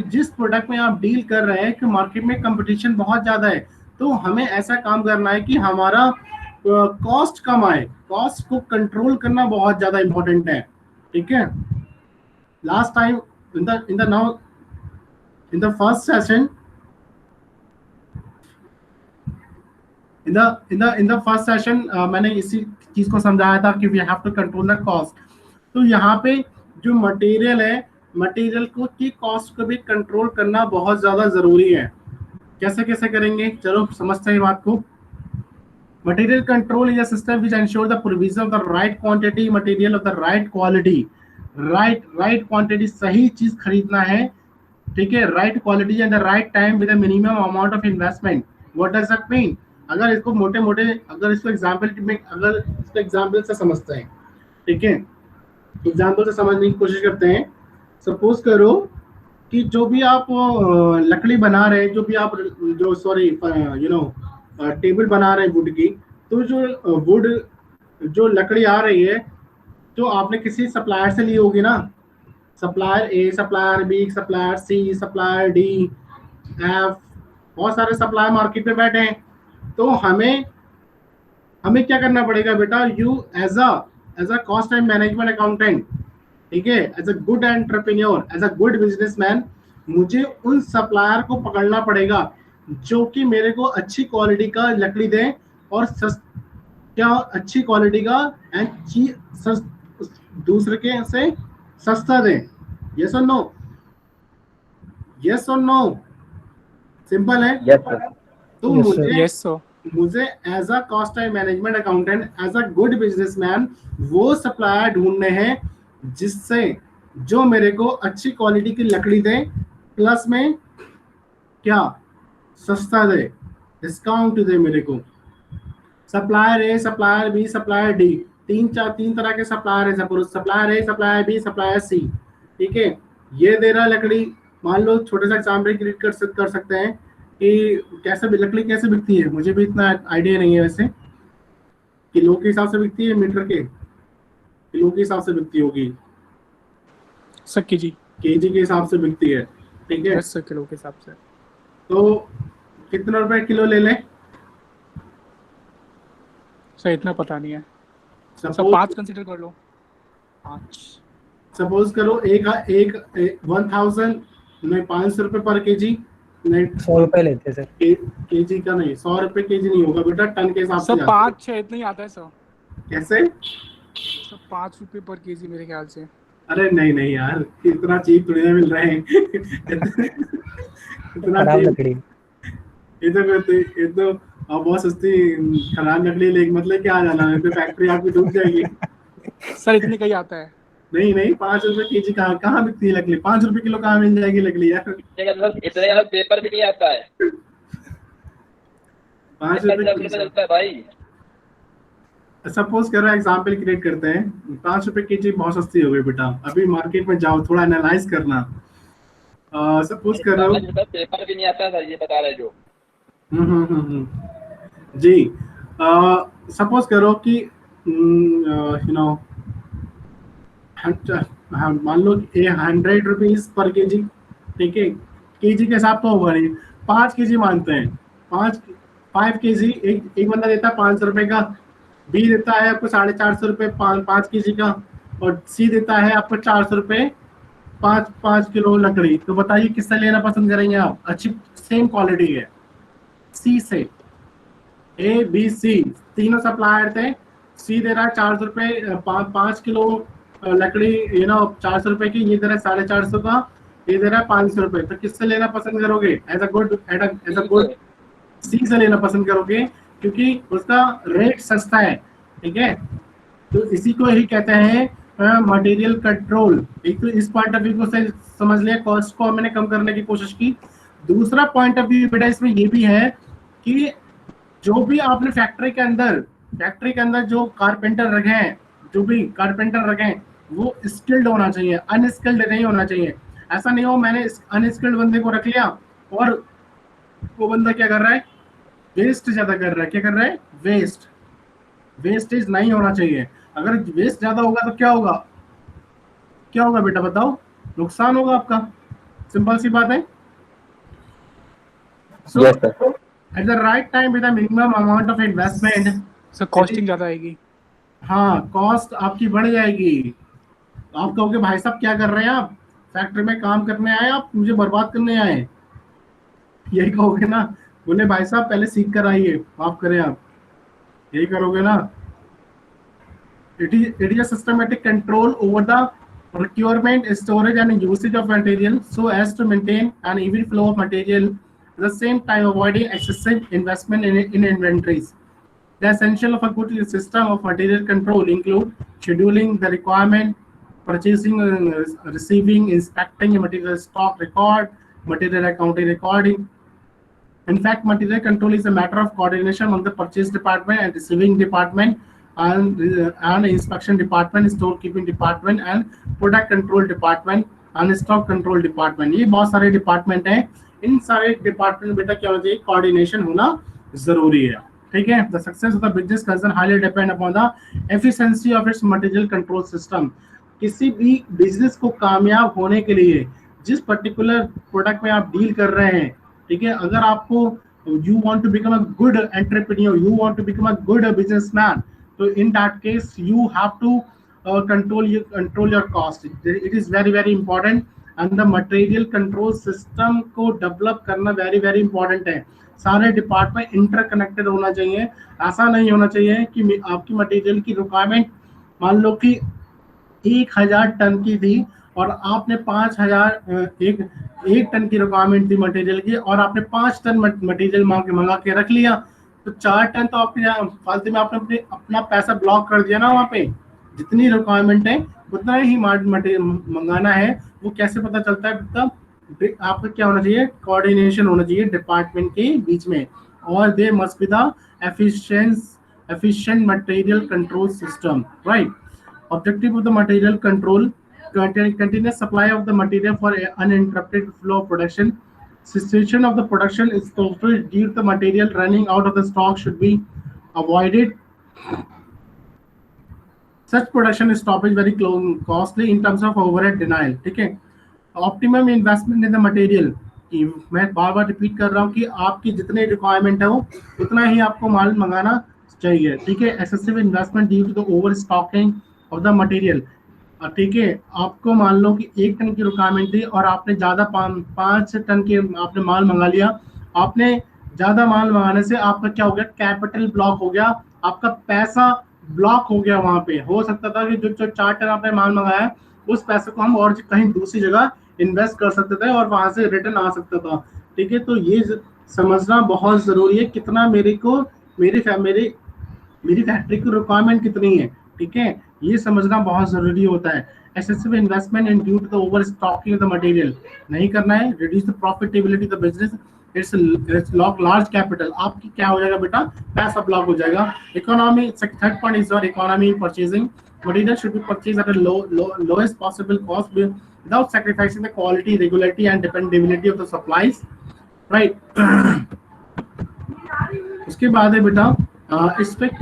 जिस प्रोडक्ट में आप डील कर रहे हैं कि मार्केट में कंपटीशन बहुत ज्यादा है, तो हमें ऐसा काम करना है कि हमारा कॉस्ट कम आए। कॉस्ट को कंट्रोल करना बहुत ज्यादा इंपॉर्टेंट है। ठीक है, last time in the first session in the first session मैंने इसी चीज को समझाया था कि we have to control the cost. तो यहाँ पे जो मटेरियल है, मटेरियल की कॉस्ट को भी कंट्रोल करना बहुत ज्यादा जरूरी है। कैसे करेंगे, चलो समझते हैं बात को। Material control is a system which ensure the provision of the right quantity material of the right quality. Right quantity, सही चीज खरीदना है। ठीक है, right quality and the right time with the minimum amount of investment. What does that mean? अगर इसको अगर इसको एग्जाम्पल से समझते हैं, ठीक है, एग्जाम्पल से समझने की कोशिश करते हैं। सपोज करो कि जो भी आप लकड़ी बना रहे हैं, टेबल बना रहे हैं वुड की, तो जो लकड़ी आ रही है तो आपने किसी सप्लायर से ली होगी ना, सप्लायर ए, सप्लायर बी, सप्लायर सी, सप्लायर डी, एफ, बहुत सारे सप्लायर मार्केट में बैठे हैं। तो हमें क्या करना पड़ेगा बेटा, you as a cost and management accountant, ठीक है, as a good entrepreneur, as a good businessman, मुझे उन सप्लायर को पकड़ना पड़ेगा जो कि मेरे को अच्छी क्वालिटी का लकड़ी दें और अच्छी क्वालिटी का एंड दूसरे के से सस्ता दें। यस और नो? यस और नो? सिंपल है। Yes sir. तो Yes, sir. Yes sir. मुझे as a cost and management accountant, as a good businessman, वो सप्लायर ढूंढने हैं जिससे जो मेरे को अच्छी क्वालिटी की लकड़ी दे, प्लस में क्या, सस्ता दे, डिस्काउंट दे मेरे को। सप्लायर ए, सप्लायर बी, सप्लायर डी, तीन तरह के सप्लायर है। सप्लायर ए, सप्लायर बी, सप्लायर सी, ठीक है, ये दे रहा लकड़ी। मान लो छोटे सा एग्जाम्पल क्रिएट कर सकते हैं कि लकड़ी कैसे बिकती है। मुझे भी इतना आइडिया नहीं है वैसे, किलो के हिसाब से बिकती है, मीटर के किलो के हिसाब से बिकती होगी, सर केजी केजी के हिसाब से बिकती है। ठीक है, 10 किलो के हिसाब से। तो कितना रुपए किलो ले लें? सर इतना पता नहीं है सर, सपोज 5 कंसीडर कर लो, 5। सपोज करो एक एक 1000 नहीं 500 रुपए पर केजी, नहीं 100 रुपए लेते हैं सर। केजी का नहीं, 100 रुपए केजी नहीं होगा बेटा, टन के हिसाब से सर जाता है। 5-6 इतना ही आता है सर। कैसे? सर 5 रुपये पर केजी मेरे ख्याल से। अरे नहीं नहीं यार, इतना चीप थोड़ी ना मिल रहे हैं। इतना खराब चीप, लकड़ी। ये तो अब बहुत सस्ती खराब लकड़ी लेके मतलब क्या जाना है, तो फैक्ट्री आपकी डूब जाएगी। सर इतने का ही आता है। नहीं नहीं, 5 रुपए केजी कहाँ कहाँ बिकती है लकड़ी? 5 रुपए किलो कहाँ मिल जाएगी लकड़ी यार? इतने का पेपर भी नहीं आता है। 5 इतना रुपए रुपये चलता है भाई। सपोज करो, एग्जाम्पल क्रिएट करते हैं, 5 रुपए केजी बहुत सस्ती हो गई बेटा। अभी मार्केट में जाओ, थोड़ा एनालाइज करना। सपोज करो पेपर भी नहीं आता सर, ये बता रहे जो। जी, सपोज करो कि यू नो मान लो 100 रुपीज पर केजी, ठीक है, केजी के हिसाब तो होगा नहीं, 5 केजी मानते हैं। 5 केजी एक बंदा देता है 500 रुपए का, बी देता है आपको 450 रुपए 5 केजी का, और सी देता है आपको 400 रुपए 5 किलो लकड़ी। तो बताइए किससे लेना पसंद करेंगे आप? अच्छी सेम क्वालिटी है, सी से। ए बी सी तीनों सप्लायर थे, सी दे रहा है 400 रुपए 5 किलो लकड़ी, 400 रुपए की, ये दे रहा है 450 का, ये दे रहा है 500 रुपए। तो किससे लेना पसंद करोगे? एज अ गुड सी से लेना पसंद करोगे, क्योंकि उसका रेट सस्ता है, ठीक है। तो इसी को ही कहते हैं मटेरियल कंट्रोल। एक तो इस पॉइंट ऑफ व्यू से समझ लिया, कॉस्ट को मैंने कम करने की कोशिश की। दूसरा पॉइंट ऑफ व्यू बेटा इसमें ये भी है कि जो भी आपने फैक्ट्री के अंदर जो कारपेंटर रखे हैं, जो भी कारपेंटर रखे हैं, वो स्किल्ड होना चाहिए, अनस्किल्ड नहीं होना चाहिए। ऐसा नहीं हो मैंने अनस्किल्ड बंदे को रख लिया और वो बंदा क्या कर रहा है, वेस्ट ज्यादा कर रहा है। क्या कर रहा है? वेस्टेज नहीं होना चाहिए। अगर वेस्ट ज्यादा होगा तो क्या होगा? क्या होगा बेटा बताओ? नुकसान होगा आपका, सिंपल सी बात है। So, Yes, sir. at the right time with a minimum amount of investment, sir costing ज़्यादा आएगी। हाँ, कॉस्ट आपकी बढ़ जाएगी। आप कहोगे भाई साहब क्या कर रहे हैं आप, फैक्ट्री में काम करने आए आप, मुझे बर्बाद करने आए, यही कहोगे ना? बोले भाई साहब पहले सीख कर आइए, माफ करें आप, यही करोगे ना? It is a systematic control over the procurement, storage and usage of material so as to maintain an even flow of material, at the same time avoiding excessive investment in inventories. The essential of a good system of material control include scheduling the requirement, purchasing, receiving, inspecting, material stock record, material accounting recording. In fact, material control is a matter of coordination among the purchase department and receiving department and inspection department, storekeeping department and product control department and stock control department. ये बहुत सारे department हैं। इन सारे department बेटा क्या होना चाहिए? Coordination होना जरूरी है, ठीक है। The success of the business concern highly depend upon the efficiency of its material control system. किसी भी बिजनेस को कामयाब होने के लिए जिस पर्टिकुलर प्रोडक्ट में आप डील कर रहे हैं, ठीक है, अगर आपको you want to become a good entrepreneur, you want to become a good businessman, so in that case you have to control your cost. It is very very important and the material control system को develop करना very very important है। सारे department interconnected होना चाहिए। ऐसा नहीं होना चाहिए कि आपकी मटेरियल की रिक्वायरमेंट मान लो कि 1000 टन की थी और आपने 5000 एक टन की रिक्वायरमेंट थी मटेरियल की और आपने 5 टन मटेरियल मंगा के रख लिया, तो 4 टन तो आपने फालतू में आपने अपना पैसा ब्लॉक कर दिया ना। वहाँ पे जितनी रिक्वायरमेंट है उतना ही मटेरियल मंगाना है। वो कैसे पता चलता है? मतलब आपका क्या होना चाहिए? कोऑर्डिनेशन होना चाहिए डिपार्टमेंट के बीच में, और they must be the efficient material control system, right? Objective of the material control: continuous supply of the material for uninterrupted flow of production. Cessation of the production is total due to the material running out of the stock should be avoided. Such production stoppage very costly in terms of overhead denial, ठीक है। Optimum investment in the material, कि मैं बार बार repeat कर रहा हूँ कि आपकी जितनी रिक्वायरमेंट है वो उतना ही आपको माल मंगाना चाहिए, ठीक है। Excessive investment due to the over stocking of the material, ठीक है। आपको मान लो कि 1 टन की रिक्वायरमेंट थी और आपने ज़्यादा 5 टन के आपने माल मंगा लिया। आपने ज़्यादा माल मंगाने से आपका क्या हो गया, कैपिटल ब्लॉक हो गया, आपका पैसा ब्लॉक हो गया। वहाँ पे हो सकता था कि जो 4 टन आपने माल मंगाया है उस पैसे को हम और कहीं दूसरी जगह इन्वेस्ट कर सकते थे और वहाँ से रिटर्न आ सकता था, ठीक है। तो ये समझना बहुत ज़रूरी है कितना मेरी फैक्ट्री की रिक्वायरमेंट कितनी है, ठीक है। ये समझना बहुत ज़रूरी होता है। Excessive investment in due to the over stocking of the material नहीं करना है। Reduce the profitability of the business, it's lock large capital, आपकी क्या हो जाएगा बेटा, पैसा ब्लॉक हो जाएगा। Economy, third point is your economy in purchasing, material should be purchase at a lowest possible cost without sacrificing the quality, regularity and dependability of the supplies, right. उसके बाद है बेटा strict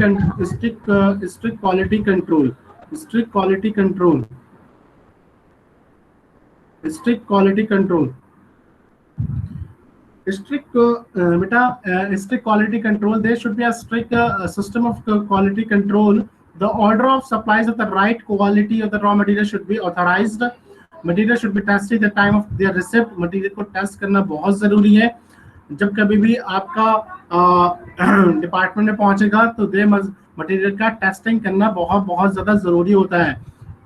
quality control, strict quality control, strict quality control, strict beta strict quality control. There should be a strict system of quality control. The order of supplies of the right quality of the raw material should be authorized. Material should be tested at the time of their receipt. Material को test करना बहुत जरूरी है। जब कभी भी आपका department में पहुंचेगा तो दे मटेरियल का टेस्टिंग करना बहुत ज़्यादा ज़रूरी होता है,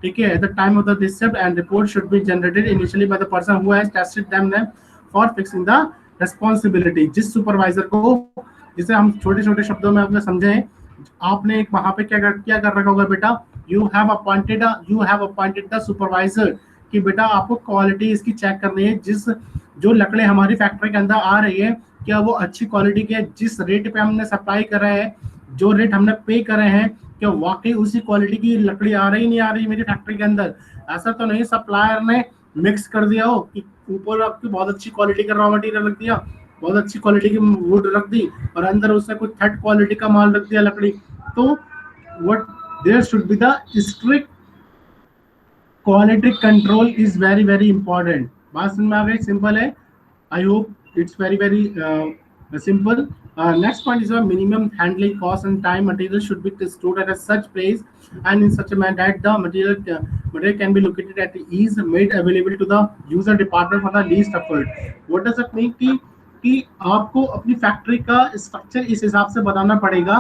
ठीक है। At the time of the receipt and report should be generated initially by the person who has tested them for fixing the responsibility. जिस सुपरवाइजर को, जिसे हम छोटे छोटे शब्दों में अपने समझें, आपने एक वहाँ पे क्या कर रखा होगा बेटा, you have appointed the supervisor कि बेटा आपको क्वालिटी इसकी चेक करनी है। जो लकड़ी हमारी फैक्ट्री के अंदर आ रही है क्या वो अच्छी क्वालिटी की है, जिस रेट पे हमने सप्लाई कर रहे हैं, जो रेट हमने पे कर रहे हैं, क्या वाकई उसी क्वालिटी की लकड़ी आ रही नहीं आ रही मेरी फैक्ट्री के अंदर। ऐसा तो नहीं सप्लायर ने मिक्स कर दिया हो कि ऊपर आपकी बहुत अच्छी क्वालिटी का रॉ मटेरियल रख दिया, बहुत अच्छी क्वालिटी की वुड रख दी और अंदर उसने कुछ थर्ड क्वालिटी का माल रख दिया लकड़ी। तो what there should be the strict quality control is very very important. बात समझ में आ गई, सिंपल है। I hope it's very very simple. Next point is a minimum handling cost and time. Material should be stored at a such place and in such a manner that the material can be located at ease, made available to the user department for the least effort. What does it mean कि आपको अपनी factory का structure इस हिसाब से बनाना पड़ेगा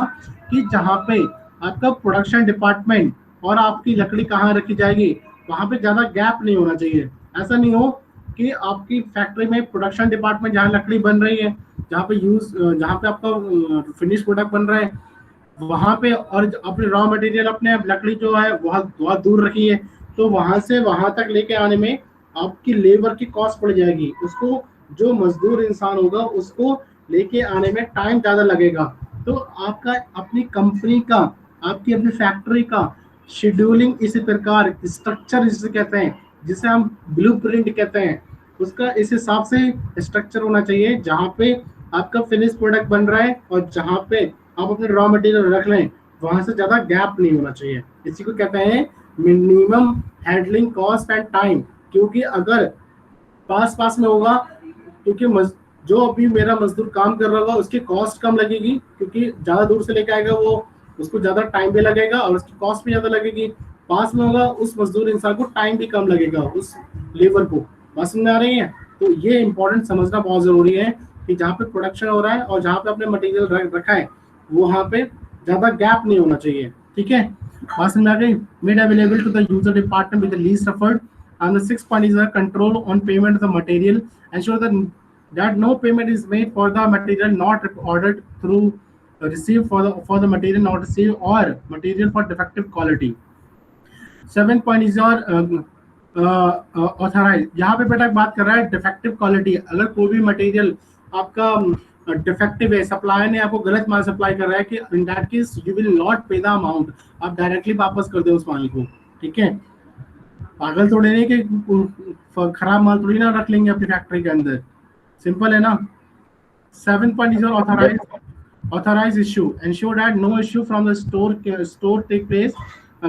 कि जहाँ पे आपका प्रोडक्शन डिपार्टमेंट और आपकी लकड़ी कहाँ रखी जाएगी वहाँ पे ज़्यादा गैप नहीं होना चाहिए। ऐसा नहीं हो कि आपकी फैक्ट्री में प्रोडक्शन डिपार्टमेंट जहाँ लकड़ी बन रही है, जहाँ पे आपका फिनिश प्रोडक्ट बन रहा है वहाँ पे, और अपने रॉ मटेरियल अपने लकड़ी जो है बहुत दूर रखी है, तो वहाँ से वहाँ तक लेके आने में आपकी लेबर की कॉस्ट पड़ जाएगी। उसको जो मजदूर इंसान होगा उसको लेके आने में टाइम ज़्यादा लगेगा। तो आपका अपनी कंपनी का, आपकी अपनी फैक्ट्री का शेड्यूलिंग इसी प्रकार, स्ट्रक्चर जिसे कहते हैं, जिसे हम ब्लूप्रिंट कहते हैं, उसका इस हिसाब से स्ट्रक्चर होना चाहिए जहाँ पे आपका फिनिश प्रोडक्ट बन रहा है और जहाँ पे आप अपने रॉ मटेरियल रख लें वहाँ से ज़्यादा गैप नहीं होना चाहिए। इसी को कहते हैं minimum handling cost and time. क्योंकि अगर पास में होगा, क्योंकि जो अभी मेरा मजदूर काम कर रहा होगा उसकी कॉस्ट कम लगेगी, क्योंकि ज़्यादा दूर से लेके आएगा वो, उसको ज़्यादा टाइम भी लगेगा और उसकी कॉस्ट भी ज़्यादा लगेगी। पास में होगा उस मजदूर इंसान को टाइम भी कम लगेगा, उस लेबर को। बात समझ आ रही है? तो ये इंपॉर्टेंट समझना बहुत ज़रूरी है कि जहाँ पे प्रोडक्शन हो रहा है और जहाँ पे आपने मटेरियल रखा है वहाँ पे ज़्यादा गैप नहीं होना चाहिए, ठीक है। बात समझ आ गई? Made available to the user department with the least effort. And the sixth point is the control on payment of the material, ensure that no payment is made for the material not ordered through received for the material not received or material for defective quality. 7th point is your authorize। यहाँ पे बेटा बात कर रहा है defective quality. अगर कोई भी मटेरियल आपका डिफेक्टिव है, सप्लायर ने आपको गलत माल सप्लाई कर रहा है, कि in that case you will not पे द अमाउंट, आप डायरेक्टली वापस कर दे उस माल को, ठीक है। पागल थोड़े नहीं कि खराब माल थोड़ी ना रख लेंगे अपनी फैक्ट्री के अंदर, सिंपल है ना। 7th point is your authorize issue, ensure that no issue from the store take place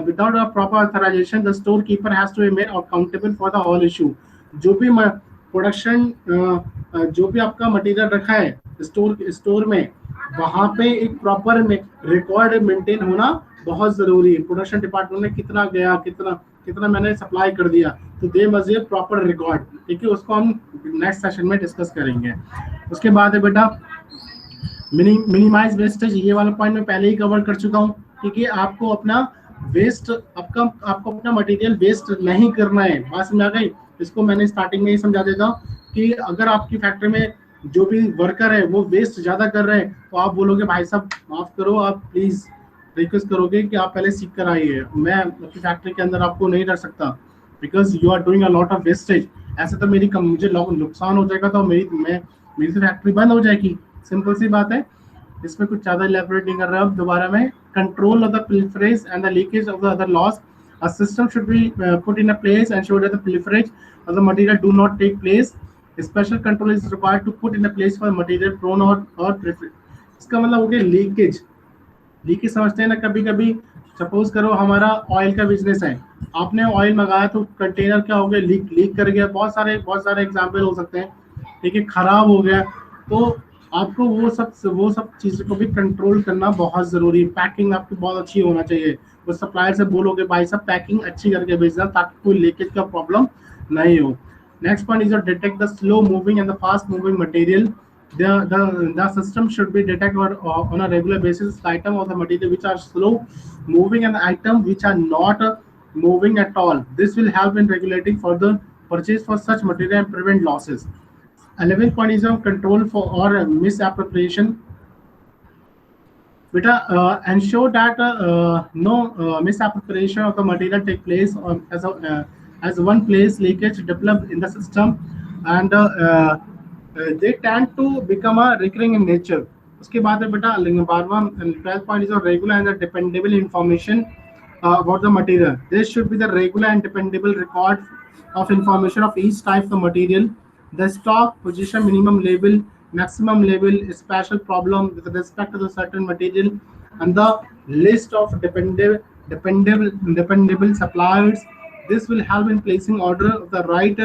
without a proper authorization. The storekeeper has to be made accountable for the whole issue. जो भी production जो भी आपका material रखा है store में, वहां पे एक प्रॉपर रिकॉर्ड मेंटेन होना बहुत जरूरी है। प्रोडक्शन डिपार्टमेंट में कितना गया, कितना मैंने सप्लाई कर दिया, तो they must have proper record. ठीक है, उसको हम नेक्स्ट सेशन में डिस्कस करेंगे। उसके बाद है बेटा मिनिमाइज वेस्टेज। ये वाला पॉइंट मैं पहले ही कवर कर चुका हूँ। ठीक है, आपको अपना वेस्ट आपको अपना मटेरियल वेस्ट नहीं करना है। बात समझ आ गई? इसको मैंने स्टार्टिंग में ही समझा देता हूँ कि अगर आपकी फैक्ट्री में जो भी वर्कर है वो वेस्ट ज्यादा कर रहे हैं, तो आप बोलोगे भाई साहब माफ करो, आप प्लीज रिक्वेस्ट करोगे कि आप पहले सीख कर आइए, मैं अपनी फैक्ट्री के अंदर आपको नहीं रख सकता, because you are doing a lot of wastage. ऐसे तो मुझे नुकसान हो जाएगा, तो मेरी फैक्ट्री बंद हो जाएगी। सिंपल सी बात है, इसमें कुछ ज्यादा इलैबोरेट नहीं कर रहा हूं। दोबारा में control of the pilferage and the leakage of the other laws, a system should be put in a place and ensure that the pilferage of the material do not take place. A special control is required to put in a place for material prone or इसका मतलब हो गया leakage समझते हैं ना। कभी कभी suppose करो हमारा ऑयल का बिजनेस है, आपने ऑयल मंगाया तो कंटेनर क्या हो गया, लीक कर गया। बहुत सारे एग्जांपल हो सकते हैं। ठीक है, खराब हो गया, तो आपको वो सब चीज़ों को भी कंट्रोल करना बहुत जरूरी है। पैकिंग आपकी बहुत अच्छी होना चाहिए। वो सप्लायर से बोलोगे भाई साहब पैकिंग अच्छी करके भेजना, ताकि कोई लीकेज का प्रॉब्लम नहीं हो। Next point is detect the slow moving and the fast moving material. The system should be detect on a regular basis the item of the material which are slow moving and the item which are not moving at all. This will help in regulating further purchase for such material and prevent losses. 11th point is on control for or misappropriation. Beta, ensure that no misappropriation of the material take place as one place leakage develop in the system, and they tend to become a recurring in nature. उसके बाद है बेटा 12th point is on regular and dependable information about the material. There should be the regular and dependable record of information of each type of material, the stock position, minimum label, maximum label, special problem with respect to the certain material, and the list of dependable suppliers. This will help in placing order of the right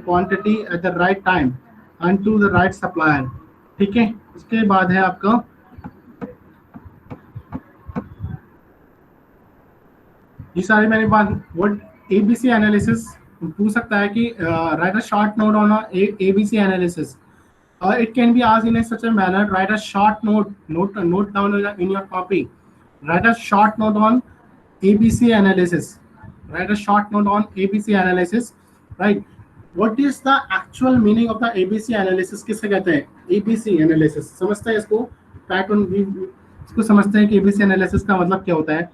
quantity at the right time and to the right supplier. ठीक है, उसके बाद है आपका ये सारी मैंने बात व्हाट ABC एनालिसिस पूछ सकता है कि write a short note on a ABC analysis. It can be asked in such a manner, write a short note down in your copy. Write a short note on ABC analysis. Write a short note on ABC analysis. Right. What is the actual meaning of the ABC analysis? किससे कहते हैं ABC analysis? समझते हैं इसको? Pattern इसको समझते हैं कि ABC analysis का मतलब क्या होता है?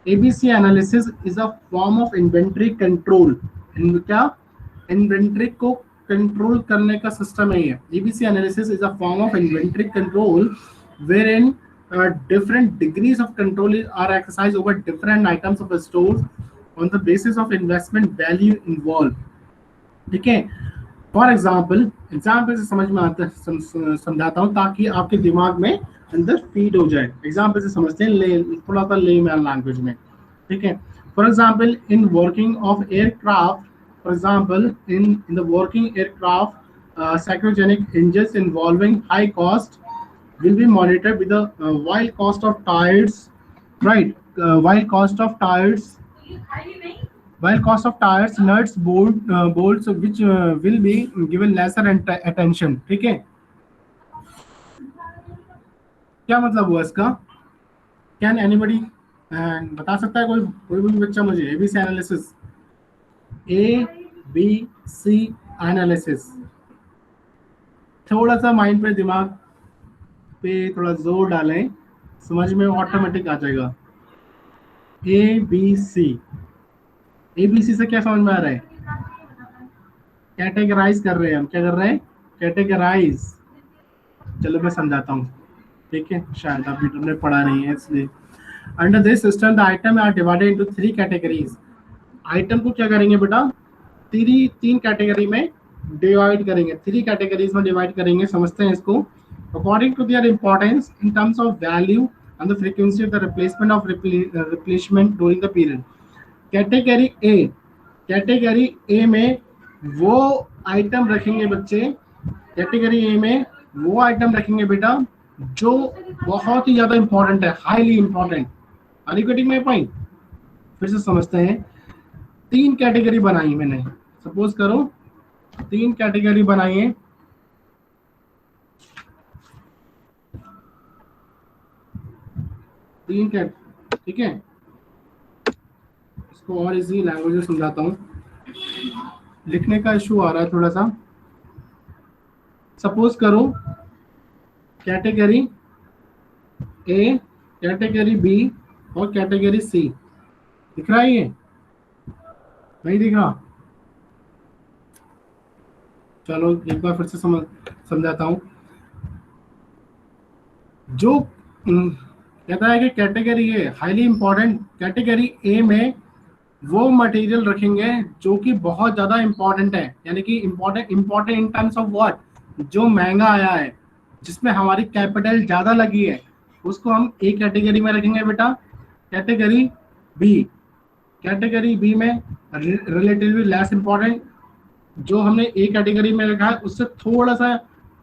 ABC analysis is a form of inventory control. क्या इन्वेंट्री को कंट्रोल करने का सिस्टम है ये। ABC analysis is a form of inventory control wherein different degrees of control are exercised over different items of the stores on the basis of investment value involved. ठीक है, for example से समझ में आता समझाता हूँ ताकि आपके दिमाग में अंदर फीड हो जाए। एग्जाम्पल से समझते हैं थोड़ा सा लेमैन लैंग्वेज में। ठीक है, for example in working of aircraft, for example in the working aircraft cryogenic engines involving high cost will be monitored with the while cost of tires, right? While cost of tires, nuts, bolts, which will be given lesser attention. ठीक है, क्या मतलब हुआ इसका? Can anybody बता सकता है कोई भी बच्चा मुझे? ABC analysis, ABC analysis, थोड़ा सा माइंड पे दिमाग पे थोड़ा जोर डालें, समझ में ऑटोमेटिक आ जाएगा। ABC से क्या समझ में आ रहा है? कैटेगराइज कर रहे हैं हम। क्या कर रहे हैं? कैटेगराइज। चलो मैं समझाता हूँ। ठीक है, शायद आप मीटर में पढ़ा नहीं है इसलिए। Under this system the item are divided into 3 categories. Item को क्या करेंगे बेटा? 3 कैटेगरी में डिवाइड करेंगे। 3 कैटेगरीज में डिवाइड करेंगे। समझते हैं इसको। According to their importance in terms of value and the frequency of the replacement of replenishment during the period. Category A में वो आइटम रखेंगे बच्चे कैटेगरी ए में, वो आइटम रखेंगे बेटा जो बहुत ही ज्यादा इंपॉर्टेंट है, highly important. Are you getting my point? फिर से समझते हैं। 3 कैटेगरी बनाई मैंने, सपोज करो 3 कैटेगरी बनाई है। ठीक है, इसको और इजी लैंग्वेज में समझाता हूँ, लिखने का इशू आ रहा है थोड़ा सा। सपोज करो कैटेगरी ए, कैटेगरी बी और कैटेगरी सी। दिख रहा है? ये नहीं दिख रहा? चलो एक बार फिर से समझाता हूँ। जो कहता है कि category a highly important, category A में वो मटेरियल रखेंगे जो कि बहुत ज्यादा इंपॉर्टेंट है, यानी कि important in terms of what, जो महंगा आया है, जिसमें हमारी कैपिटल ज्यादा लगी है, उसको हम ए कैटेगरी में रखेंगे बेटा। कैटेगरी बी में रिलेटिवली लेस इंपॉर्टेंट, जो हमने ए कैटेगरी में रखा है उससे थोड़ा सा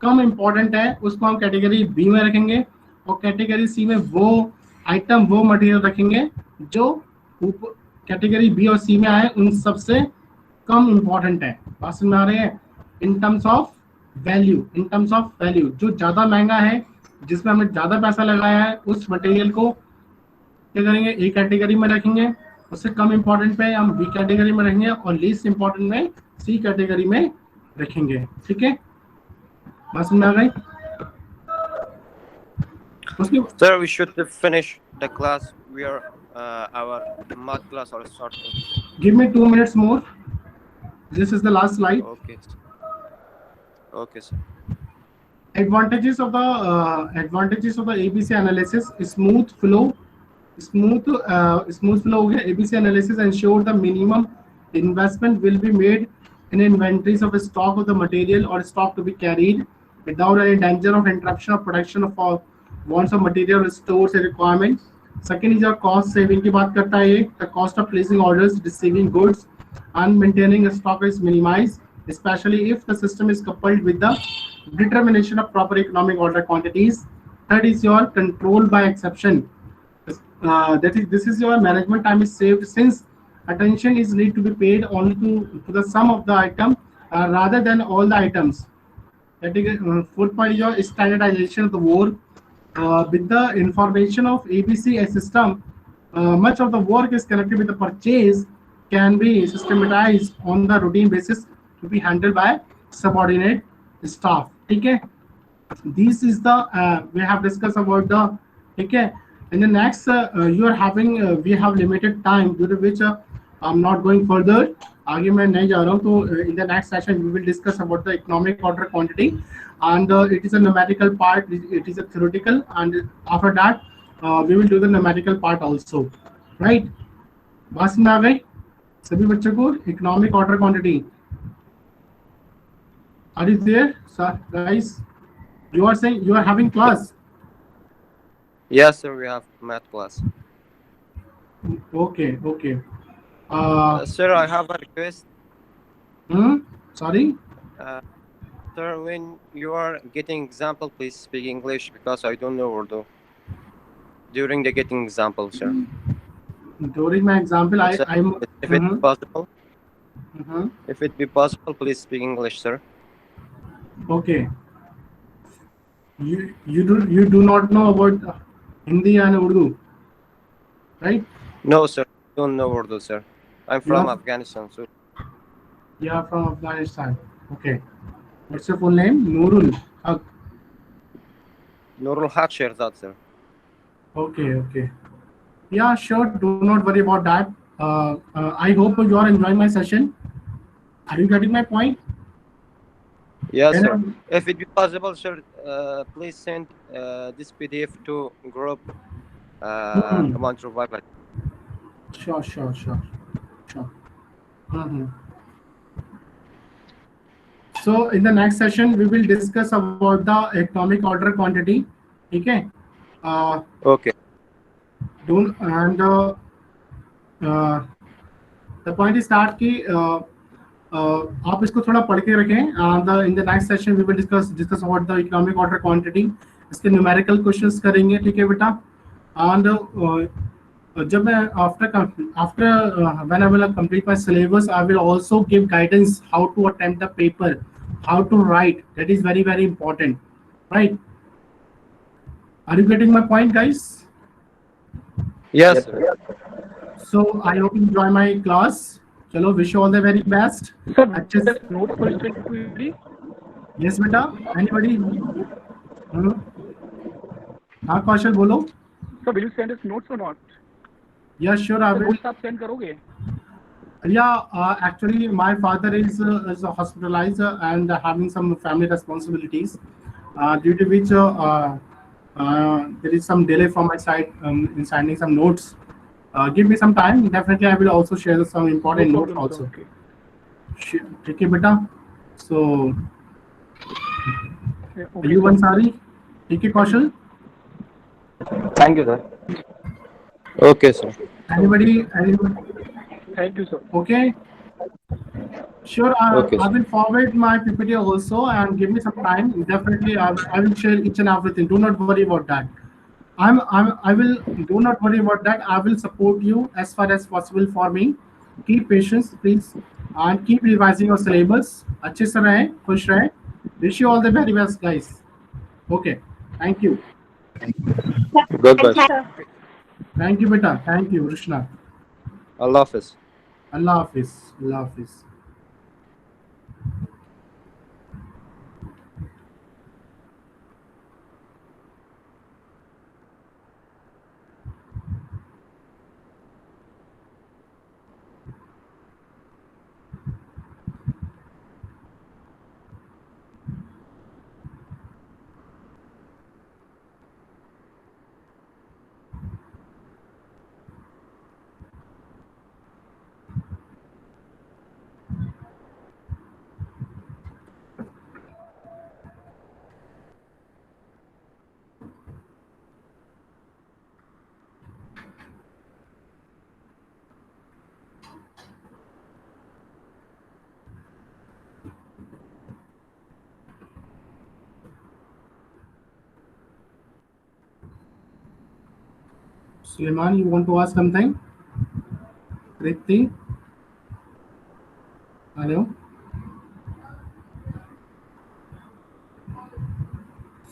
कम इंपॉर्टेंट है, उसको हम कैटेगरी बी में रखेंगे। और कैटेगरी सी में वो आइटम, वो मटेरियल रखेंगे जो कैटेगरी बी और सी में आए उन सबसे कम इंपॉर्टेंट है। बात समझ में आ रही है? इन टर्म्स ऑफ वैल्यू, जो ज्यादा महंगा है, जिसमें हमने ज्यादा पैसा लगाया है, उस मटेरियल को क्या करेंगे, ए कैटेगरी में रखेंगे। उससे कम इंपॉर्टेंट पे हम बी कैटेगरी में रखेंगे और लीस्ट इंपॉर्टेंट में सी कैटेगरी में रखेंगे। ठीक है, बात समझ में आ गई? Sir, we should finish the class. We are our math class are starting. Give me 2 minutes more. This is the last slide. Okay. Okay, sir. Advantages of the ABC analysis: smooth flow हो गया। ABC analysis ensure the minimum investment will be made in inventories of stock of the material or stock to be carried without any danger of interruption of production of wants of material or stores a requirement. Second is your cost saving की बात करता है। The cost of placing orders, receiving goods and maintaining a stock is minimized, especially if the system is coupled with the determination of proper economic order quantities. Third is your control by exception. This is your management time is saved, since attention is need to be paid only to the sum of the item rather than all the items. Fourth point is your standardization of the work. With the information of ABC system, much of the work is connected with the purchase can be systematized on the routine basis to be handled by subordinate staff. ठीक है, this is the we have discussed about the, ठीक है। In the next you are having we have limited time due to which I'm not going further, आगे मैं नहीं जा रहा हूँ। तो in the next session we will discuss about the economic order quantity, and it is a numerical part, it is a theoretical, and after that we will do the numerical part also, right? बात समझ आ गई सभी बच्चों को? economic order quantity, are you there, sir? Guys, you are saying you are having class? Yes, sir, we have math class. Okay. Sir, I have a request. Sorry? Sir, when you are getting example, please speak English because I don't know Urdu. During the getting example, sir. During my example, Sir, I'm. if it be possible, if it be possible, please speak English, sir. Okay. You do not know about Hindi and Urdu, right? No, sir, I don't know Urdu, sir. I'm from Yeah. Afghanistan, so. You are from Afghanistan. Okay. What's your full name? Nurul Haq. Nurul Haq Shirzad, sir. Okay. Yeah, sure. Do not worry about that. I hope you are enjoying my session. Are you getting my point? Yes, And, sir. If it be possible, sir, please send this PDF to group Command Survival. Sure. So in the next session we will discuss about the economic order quantity. Okay. Okay. And the point is that कि आप इसको थोड़ा पढ़ के रखें. In the next session we will discuss about the economic order quantity. इसके numerical questions करेंगे, ठीक है बेटा. एंड जब मैं after when I will complete my syllabus, I will also give guidance how to attempt the paper, how to write. That is very very important, right? Are you getting my point, guys? Yes, sir. So I hope you enjoy my class. Chalo, wish you all the very best. Sir अच्छे से. Notes for study. Yes, बेटा. Anybody? हाँ कौशल बोलो. Sir will you send us notes or not? Yeah, sure, I will. Notes आप send करोगे? Yeah, actually, my father is hospitalized and having some family responsibilities, due to which there is some delay from my side in signing some notes. Give me some time. Definitely, I will also share some important No notes problem, also. sir. Okay. ठीक है बेटा. So, Okay, you sir. Ansari, ठीक है कौशल. Thank you, sir. Okay, sir. Anybody? Thank you, sir. Okay. Sure, Okay, I sir. will forward my PPT also and give me some time. Definitely, I will share each and everything. Do not worry about that. I will, do not worry about that. I will support you as far as possible for me. Keep patience, please, and keep revising your syllabus. अच्छे से रहें, खुश रहें. Wish you all the very best, guys. Okay. Thank you. Goodbye. Thank you, beta. Thank you, Krishna. Allah Hafiz. Allah Hafiz. Allah Hafiz. Suleiman, you want to ask something? Tripti? Hello?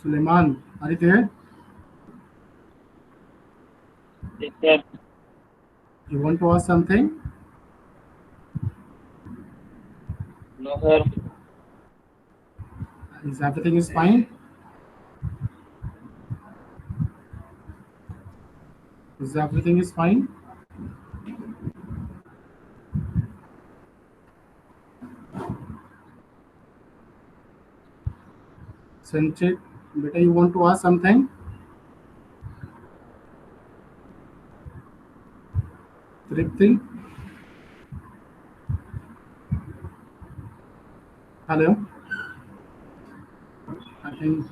Suleiman, are you there? Yes, sir. You want to ask something? No, sir. Is everything is fine? Is everything is fine? Sanchit, beta, you want to ask something? Tripti? Hello? I think.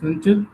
Sanchit?